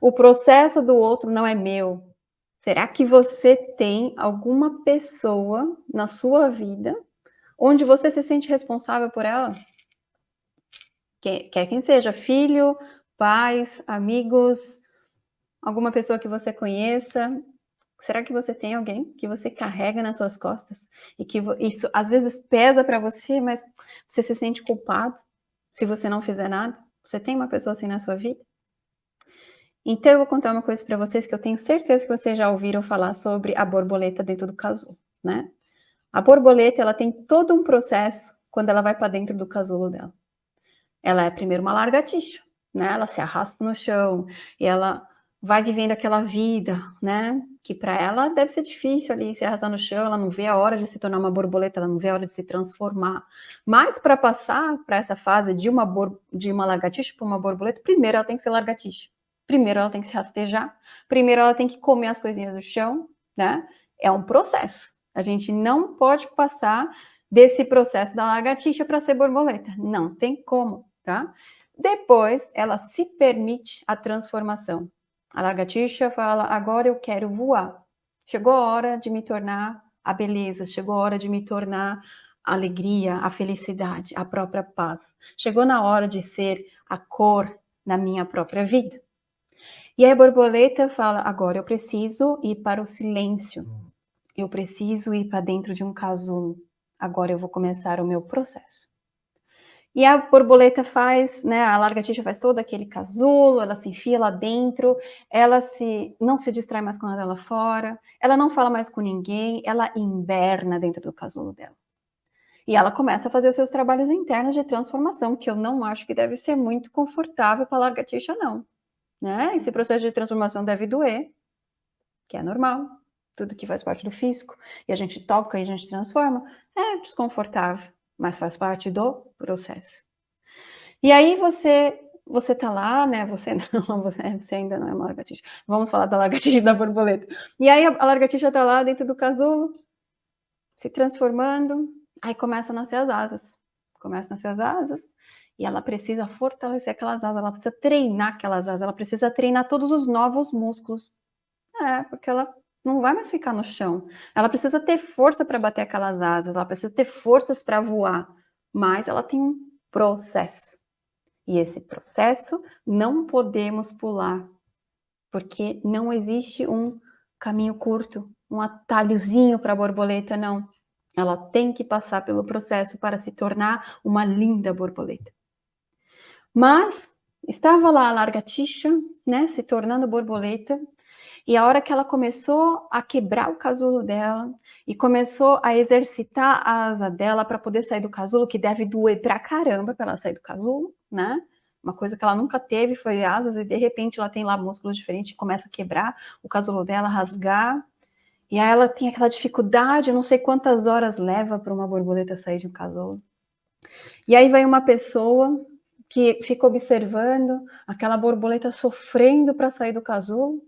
O processo do outro não é meu. Será que você tem alguma pessoa na sua vida onde você se sente responsável por ela? Quer quem seja, filho, pais, amigos, alguma pessoa que você conheça. Será que você tem alguém que você carrega nas suas costas e que isso às vezes pesa para você, mas você se sente culpado se você não fizer nada? Você tem uma pessoa assim na sua vida? Então eu vou contar uma coisa para vocês que eu tenho certeza que vocês já ouviram falar sobre a borboleta dentro do casulo, né? A borboleta, ela tem todo um processo quando ela vai para dentro do casulo dela. Ela é primeiro uma lagartixa, né? Ela se arrasta no chão e ela vai vivendo aquela vida, né? Que para ela deve ser difícil ali se arrastar no chão, ela não vê a hora de se tornar uma borboleta, ela não vê a hora de se transformar. Mas para passar para essa fase de uma lagartixa para uma borboleta, primeiro ela tem que ser lagartixa. Primeiro ela tem que se rastejar, primeiro ela tem que comer as coisinhas do chão, né? É um processo. A gente não pode passar desse processo da lagartixa para ser borboleta. Não tem como, tá? Depois, ela se permite a transformação. A lagartixa fala: agora eu quero voar. Chegou a hora de me tornar a beleza, chegou a hora de me tornar a alegria, a felicidade, a própria paz. Chegou na hora de ser a cor na minha própria vida. E aí a borboleta fala: agora eu preciso ir para o silêncio. Eu preciso ir para dentro de um casulo. Agora eu vou começar o meu processo. E a borboleta faz, né, a lagartixa faz todo aquele casulo, ela se enfia lá dentro, não se distrai mais quando ela fora, ela não fala mais com ninguém, ela inverna dentro do casulo dela. E ela começa a fazer os seus trabalhos internos de transformação, que eu não acho que deve ser muito confortável para a lagartixa, não. Né? Esse processo de transformação deve doer, que é normal, tudo que faz parte do físico, e a gente toca e a gente transforma, é desconfortável, mas faz parte do processo. E aí você tá lá, né, você não, você ainda não é uma lagartixa. Vamos falar da lagartixa e da borboleta. E aí a lagartixa tá lá dentro do casulo, se transformando, aí começa a nascer as asas. Começa a nascer as asas, e ela precisa fortalecer aquelas asas, ela precisa treinar aquelas asas, ela precisa treinar todos os novos músculos. É, porque ela não vai mais ficar no chão. Ela precisa ter força para bater aquelas asas, ela precisa ter forças para voar, mas ela tem um processo. E esse processo não podemos pular, porque não existe um caminho curto, um atalhozinho para a borboleta, não. Ela tem que passar pelo processo para se tornar uma linda borboleta. Mas estava lá a lagartixa, né, se tornando borboleta, e a hora que ela começou a quebrar o casulo dela e começou a exercitar a asa dela para poder sair do casulo, que deve doer pra caramba para ela sair do casulo, né? Uma coisa que ela nunca teve foi asas e de repente ela tem lá músculos diferentes e começa a quebrar o casulo dela, rasgar. E aí ela tem aquela dificuldade, não sei quantas horas leva para uma borboleta sair de um casulo. E aí vai uma pessoa que fica observando aquela borboleta sofrendo para sair do casulo,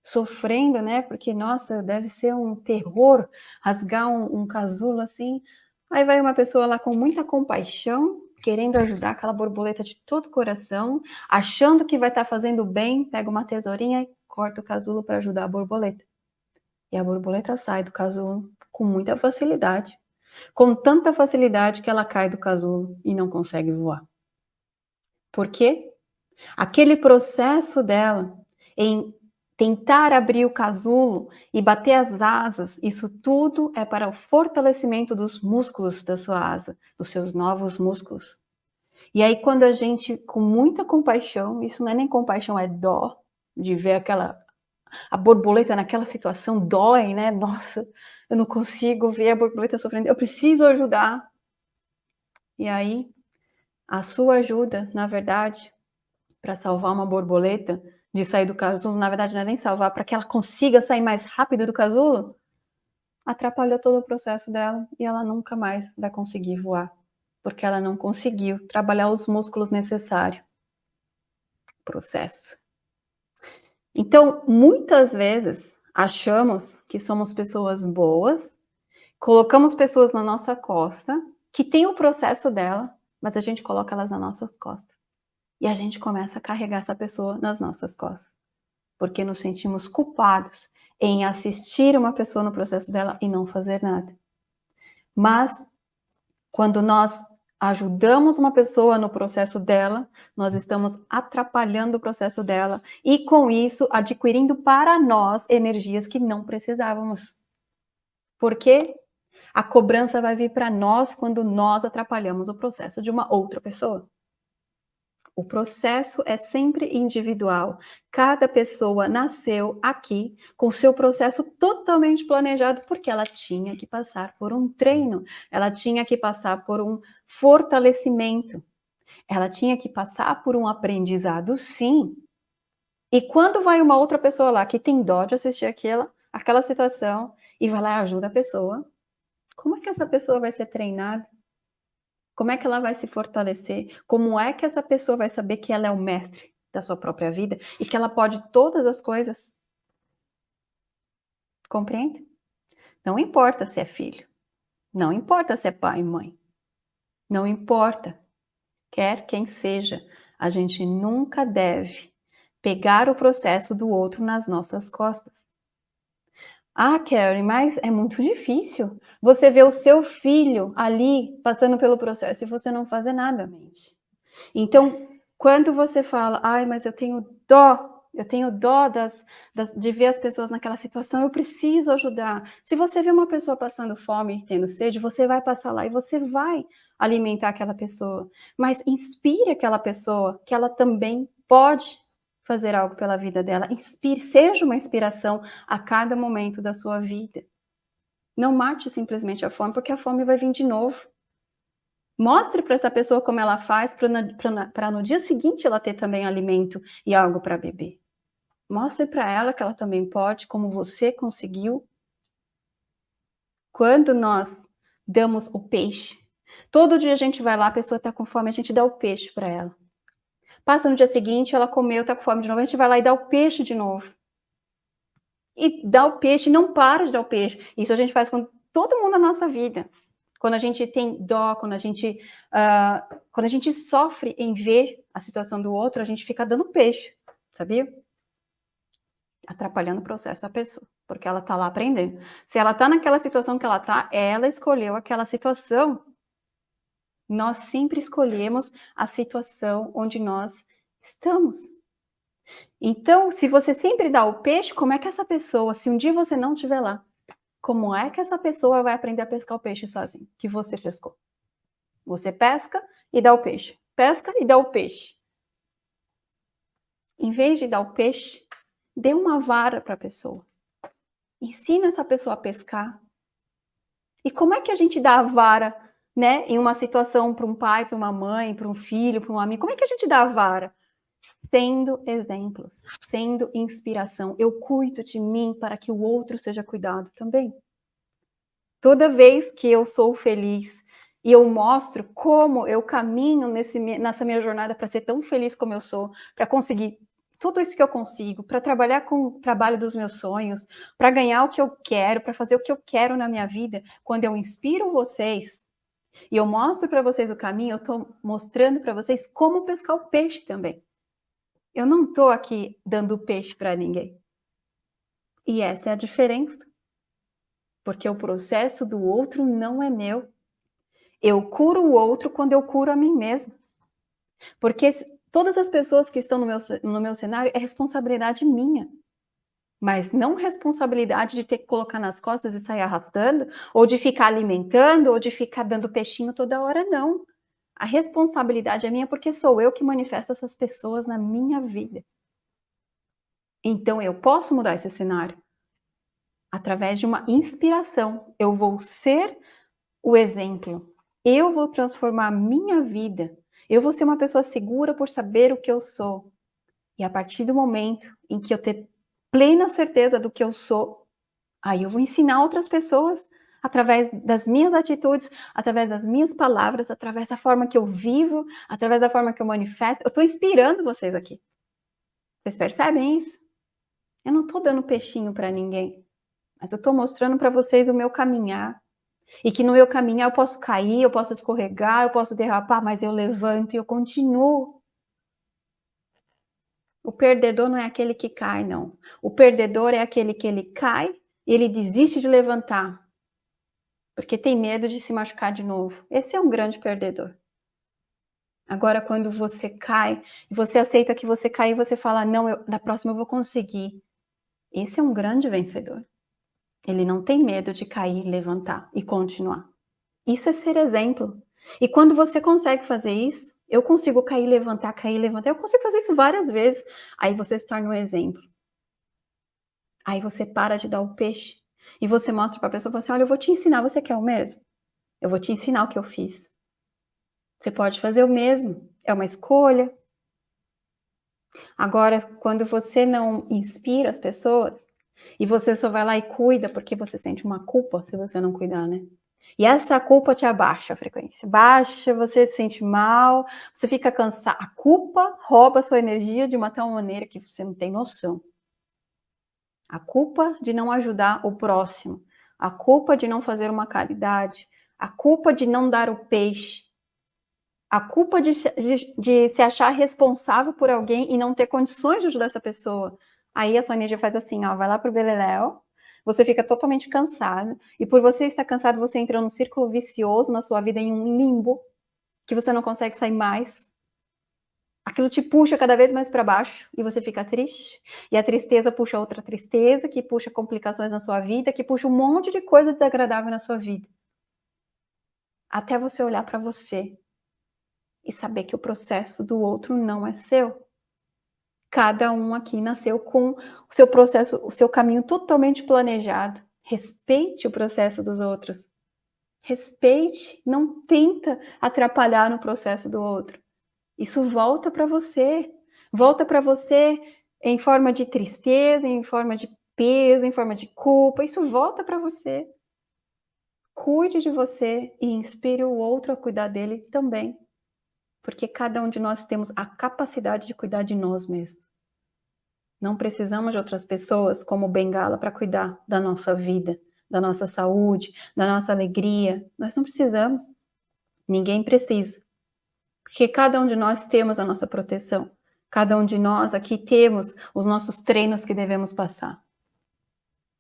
sofrendo, né? Porque, nossa, deve ser um terror rasgar um casulo assim. Aí vai uma pessoa lá com muita compaixão, querendo ajudar aquela borboleta de todo o coração, achando que vai estar fazendo bem, pega uma tesourinha e corta o casulo para ajudar a borboleta. E a borboleta sai do casulo com muita facilidade, com tanta facilidade que ela cai do casulo e não consegue voar. Por quê? Aquele processo dela em tentar abrir o casulo e bater as asas, isso tudo é para o fortalecimento dos músculos da sua asa, dos seus novos músculos. E aí, quando a gente, com muita compaixão, isso não é nem compaixão, é dó, de ver a borboleta naquela situação, dói, né? Nossa, eu não consigo ver a borboleta sofrendo, eu preciso ajudar. E aí, a sua ajuda, na verdade, para salvar uma borboleta de sair do casulo, na verdade não é nem salvar, para que ela consiga sair mais rápido do casulo, atrapalhou todo o processo dela e ela nunca mais vai conseguir voar, porque ela não conseguiu trabalhar os músculos necessários. Processo. Então, muitas vezes, achamos que somos pessoas boas, colocamos pessoas na nossa costa, que tem o processo dela, mas a gente coloca elas nas nossas costas. E a gente começa a carregar essa pessoa nas nossas costas. porque nos sentimos culpados em assistir uma pessoa no processo dela e não fazer nada. Mas, quando nós ajudamos uma pessoa no processo dela, nós estamos atrapalhando o processo dela e, com isso, adquirindo para nós energias que não precisávamos. Porque a cobrança vai vir para nós quando nós atrapalhamos o processo de uma outra pessoa. O processo é sempre individual. Cada pessoa nasceu aqui com seu processo totalmente planejado, porque ela tinha que passar por um treino, ela tinha que passar por um fortalecimento, ela tinha que passar por um aprendizado, sim. E quando vai uma outra pessoa lá que tem dó de assistir aquela situação e vai lá e ajuda a pessoa, como é que essa pessoa vai ser treinada? Como é que ela vai se fortalecer? Como é que essa pessoa vai saber que ela é o mestre da sua própria vida e que ela pode todas as coisas? Compreende? Não importa se é filho, não importa se é pai e mãe, não importa, quer quem seja, a gente nunca deve pegar o processo do outro nas nossas costas. Ah, Karen, mas é muito difícil. Você vê o seu filho ali passando pelo processo e você não fazer nada, mente. Então, quando você fala, ai, mas eu tenho dó de ver as pessoas naquela situação, eu preciso ajudar. Se você vê uma pessoa passando fome, tendo sede, você vai passar lá e você vai alimentar aquela pessoa. Mas inspire aquela pessoa que ela também pode fazer algo pela vida dela. Inspire, seja uma inspiração a cada momento da sua vida. Não mate simplesmente a fome, porque a fome vai vir de novo. Mostre para essa pessoa como ela faz para no dia seguinte ela ter também alimento e algo para beber. Mostre para ela que ela também pode, como você conseguiu. Quando nós damos o peixe, todo dia a gente vai lá, a pessoa está com fome, a gente dá o peixe para ela. Passa no dia seguinte, ela comeu, está com fome de novo, a gente vai lá e dá o peixe de novo. E dá o peixe, não para de dar o peixe. Isso a gente faz com todo mundo na nossa vida. Quando a gente tem dó, quando a gente sofre em ver a situação do outro, a gente fica dando peixe, sabia? Atrapalhando o processo da pessoa, porque ela tá lá aprendendo. Se ela tá naquela situação que ela tá, ela escolheu aquela situação. Nós sempre escolhemos a situação onde nós estamos. Então, se você sempre dá o peixe, como é que essa pessoa, se um dia você não estiver lá, como é que essa pessoa vai aprender a pescar o peixe sozinha, que você pescou? Você pesca e dá o peixe. Pesca e dá o peixe. Em vez de dar o peixe, dê uma vara para a pessoa. Ensina essa pessoa a pescar. E como é que a gente dá a vara, né, em uma situação para um pai, para uma mãe, para um filho, para um amigo? Como é que a gente dá a vara? Sendo exemplos, sendo inspiração. Eu cuido de mim para que o outro seja cuidado também. Toda vez que eu sou feliz e eu mostro como eu caminho nessa minha jornada para ser tão feliz como eu sou, para conseguir tudo isso que eu consigo, para trabalhar com o trabalho dos meus sonhos, para ganhar o que eu quero, para fazer o que eu quero na minha vida, quando eu inspiro vocês e eu mostro para vocês o caminho, eu estou mostrando para vocês como pescar o peixe também. Eu não estou aqui dando peixe para ninguém. E essa é a diferença. Porque o processo do outro não é meu. Eu curo o outro quando eu curo a mim mesma. Porque todas as pessoas que estão no meu cenário é responsabilidade minha. Mas não responsabilidade de ter que colocar nas costas e sair arrastando, ou de ficar alimentando, ou de ficar dando peixinho toda hora, não. A responsabilidade é minha porque sou eu que manifesto essas pessoas na minha vida. Então eu posso mudar esse cenário através de uma inspiração. Eu vou ser o exemplo. Eu vou transformar a minha vida. Eu vou ser uma pessoa segura por saber o que eu sou. E a partir do momento em que eu ter plena certeza do que eu sou, aí eu vou ensinar outras pessoas através das minhas atitudes, através das minhas palavras, através da forma que eu vivo, através da forma que eu manifesto. Eu estou inspirando vocês aqui. Vocês percebem isso? Eu não estou dando peixinho para ninguém, mas eu estou mostrando para vocês o meu caminhar. E que no meu caminhar eu posso cair, eu posso escorregar, eu posso derrapar, mas eu levanto e eu continuo. O perdedor não é aquele que cai, não. O perdedor é aquele que ele cai e ele desiste de levantar, porque tem medo de se machucar de novo. Esse é um grande perdedor. Agora, quando você cai, e você aceita que você caiu, e você fala, não, na próxima eu vou conseguir. Esse é um grande vencedor. Ele não tem medo de cair, levantar e continuar. Isso é ser exemplo. E quando você consegue fazer isso, eu consigo cair, levantar, eu consigo fazer isso várias vezes. Aí você se torna um exemplo. Aí você para de dar o peixe e você mostra para a pessoa, assim, olha, eu vou te ensinar, você quer o mesmo? Eu vou te ensinar o que eu fiz. Você pode fazer o mesmo, é uma escolha. Agora, quando você não inspira as pessoas e você só vai lá e cuida porque você sente uma culpa se você não cuidar, né? E essa culpa te abaixa a frequência. Baixa, você se sente mal, você fica cansado. A culpa rouba a sua energia de uma tal maneira que você não tem noção. A culpa de não ajudar o próximo, a culpa de não fazer uma caridade, a culpa de não dar o peixe, a culpa de se achar responsável por alguém e não ter condições de ajudar essa pessoa. Aí a sua energia faz assim, ó, vai lá pro beleléu, você fica totalmente cansado, e por você estar cansado, você entra num círculo vicioso na sua vida, em um limbo, que você não consegue sair mais. Aquilo te puxa cada vez mais para baixo, e você fica triste, e a tristeza puxa outra tristeza, que puxa complicações na sua vida, que puxa um monte de coisa desagradável na sua vida. Até você olhar para você e saber que o processo do outro não é seu. Cada um aqui nasceu com o seu processo, o seu caminho totalmente planejado. Respeite o processo dos outros. Respeite, não tenta atrapalhar no processo do outro. Isso volta para você. Volta para você em forma de tristeza, em forma de peso, em forma de culpa. Isso volta para você. Cuide de você e inspire o outro a cuidar dele também. Porque cada um de nós temos a capacidade de cuidar de nós mesmos. Não precisamos de outras pessoas como bengala para cuidar da nossa vida, da nossa saúde, da nossa alegria. Nós não precisamos. Ninguém precisa. Porque cada um de nós temos a nossa proteção. Cada um de nós aqui temos os nossos treinos que devemos passar.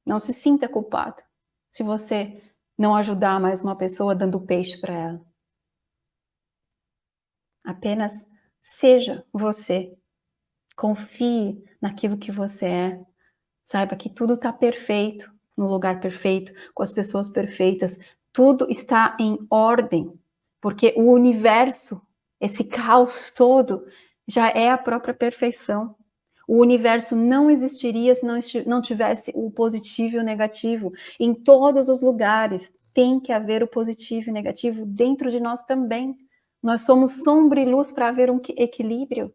Não se sinta culpado se você não ajudar mais uma pessoa dando peixe para ela. Apenas seja você. Confie naquilo que você é. Saiba que tudo está perfeito, no lugar perfeito, com as pessoas perfeitas. Tudo está em ordem, porque o universo, esse caos todo, já é a própria perfeição. O universo não existiria se não tivesse o positivo e o negativo. Em todos os lugares tem que haver o positivo e o negativo dentro de nós também. Nós somos sombra e luz para haver um equilíbrio.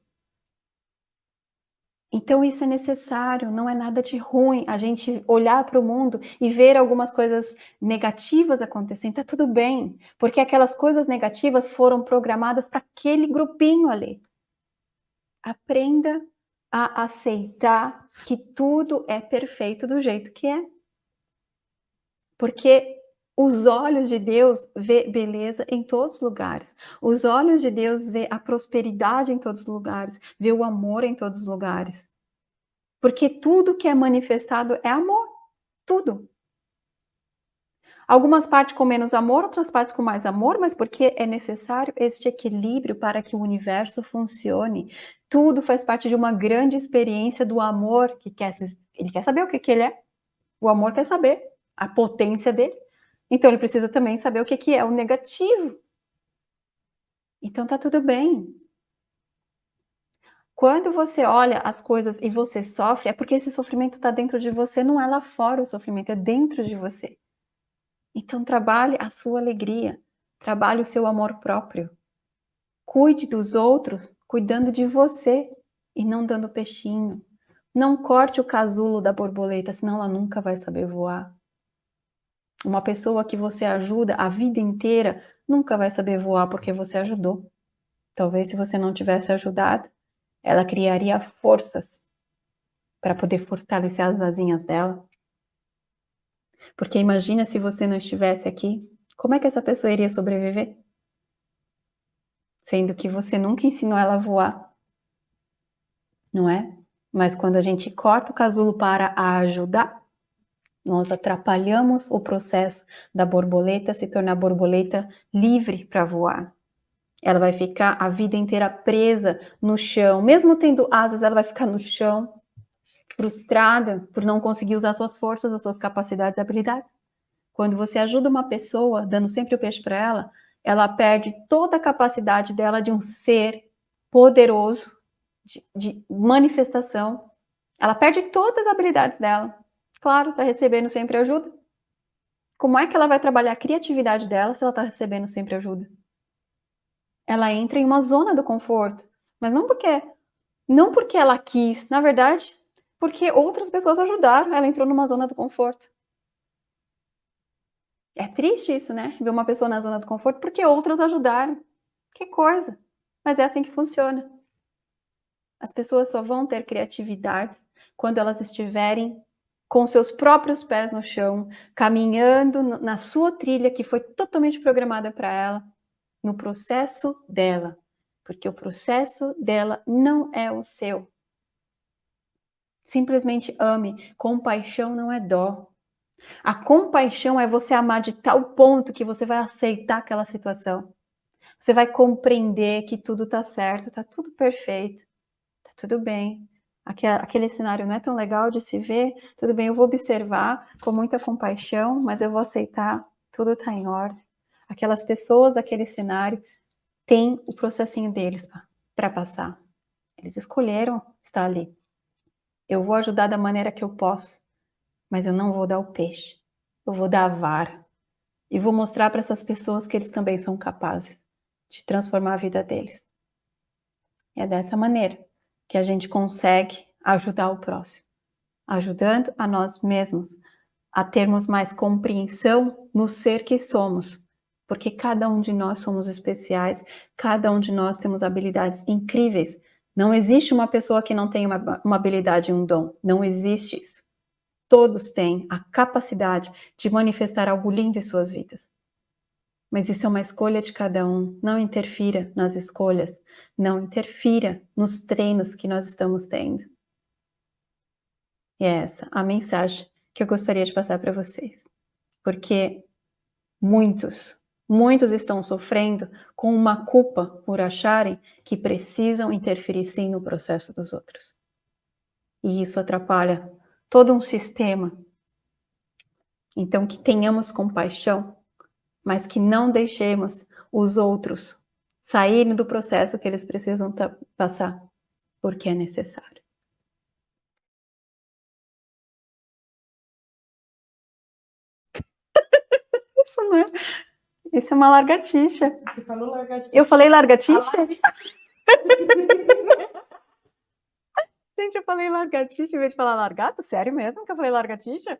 Então isso é necessário, não é nada de ruim a gente olhar para o mundo e ver algumas coisas negativas acontecendo, tá tudo bem, porque aquelas coisas negativas foram programadas para aquele grupinho ali. Aprenda a aceitar que tudo é perfeito do jeito que é. Porque os olhos de Deus vê beleza em todos os lugares. Os olhos de Deus vê a prosperidade em todos os lugares, vê o amor em todos os lugares. Porque tudo que é manifestado é amor, tudo. Algumas partes com menos amor, outras partes com mais amor, mas porque é necessário este equilíbrio para que o universo funcione. Tudo faz parte de uma grande experiência do amor, ele quer saber o que ele é. O amor quer saber a potência dele. Então ele precisa também saber o que é o negativo. Então tá tudo bem. Quando você olha as coisas e você sofre, é porque esse sofrimento está dentro de você, não é lá fora o sofrimento, é dentro de você. Então trabalhe a sua alegria, trabalhe o seu amor próprio. Cuide dos outros, cuidando de você e não dando peixinho. Não corte o casulo da borboleta, senão ela nunca vai saber voar. Uma pessoa que você ajuda a vida inteira nunca vai saber voar porque você ajudou. Talvez se você não tivesse ajudado, ela criaria forças para poder fortalecer as asinhas dela. Porque imagina se você não estivesse aqui, como é que essa pessoa iria sobreviver? Sendo que você nunca ensinou ela a voar, não é? Mas quando a gente corta o casulo para ajudar, nós atrapalhamos o processo da borboleta se tornar borboleta livre para voar. Ela vai ficar a vida inteira presa no chão, mesmo tendo asas, ela vai ficar no chão, frustrada por não conseguir usar suas forças, as suas capacidades e habilidades. Quando você ajuda uma pessoa, dando sempre o peixe para ela perde toda a capacidade dela de um ser poderoso, de manifestação. Ela perde todas as habilidades dela. Claro, está recebendo sempre ajuda. Como é que ela vai trabalhar a criatividade dela se ela está recebendo sempre ajuda? Ela entra em uma zona do conforto, mas não porque ela quis, na verdade, porque outras pessoas ajudaram, ela entrou numa zona do conforto. É triste isso, né? Ver uma pessoa na zona do conforto porque outras ajudaram. Que coisa! Mas é assim que funciona. As pessoas só vão ter criatividade quando elas estiverem com seus próprios pés no chão, caminhando na sua trilha que foi totalmente programada para ela, no processo dela, porque o processo dela não é o seu. Simplesmente ame. Compaixão não é dó. A compaixão é você amar de tal ponto que você vai aceitar aquela situação. Você vai compreender que tudo tá certo, tá tudo perfeito, tá tudo bem. Aquele cenário não é tão legal de se ver, tudo bem, eu vou observar com muita compaixão, mas eu vou aceitar, tudo tá em ordem. Aquelas pessoas daquele cenário têm o processinho deles para passar. Eles escolheram estar ali. Eu vou ajudar da maneira que eu posso, mas eu não vou dar o peixe. Eu vou dar a vara. E vou mostrar para essas pessoas que eles também são capazes de transformar a vida deles. É dessa maneira que a gente consegue ajudar o próximo, ajudando a nós mesmos a termos mais compreensão no ser que somos, porque cada um de nós somos especiais, cada um de nós temos habilidades incríveis. Não existe uma pessoa que não tenha uma habilidade e um dom, não existe isso. Todos têm a capacidade de manifestar algo lindo em suas vidas. Mas isso é uma escolha de cada um. Não interfira nas escolhas. Não interfira nos treinos que nós estamos tendo. E é essa a mensagem que eu gostaria de passar para vocês. Porque muitos estão sofrendo com uma culpa por acharem que precisam interferir sim no processo dos outros. E isso atrapalha todo um sistema. Então, que tenhamos compaixão, mas que não deixemos os outros saírem do processo que eles precisam passar, porque é necessário. Isso não é. Isso é uma largatixa. Você falou largatixa. Eu falei largatixa? Gente, eu falei largatixa em vez de falar largato? Sério mesmo que eu falei largatixa?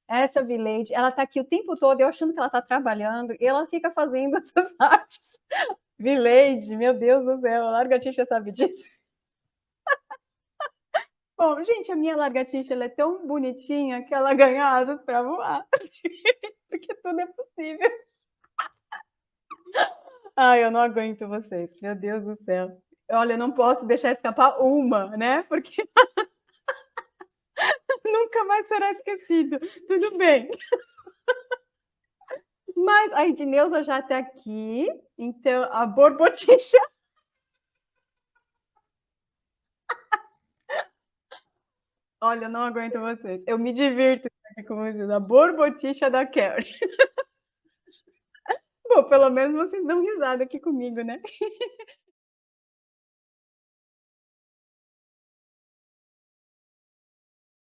Essa Vileide, ela tá aqui o tempo todo, eu achando que ela tá trabalhando, e ela fica fazendo essas artes. Vileide, meu Deus do céu, a largatixa sabe disso? Bom, gente, a minha largatixa ela é tão bonitinha que ela ganha asas para voar. Porque tudo é possível. Ai, eu não aguento vocês. Meu Deus do céu. Olha, eu não posso deixar escapar uma, né? Porque nunca mais será esquecido. Tudo bem. Mas a Edneuza já está aqui. Então, a borbotixa. Olha, eu não aguento vocês. Eu me divirto aqui com vocês. A borbotixa da Carrie. Bom, pelo menos vocês dão risada aqui comigo, né?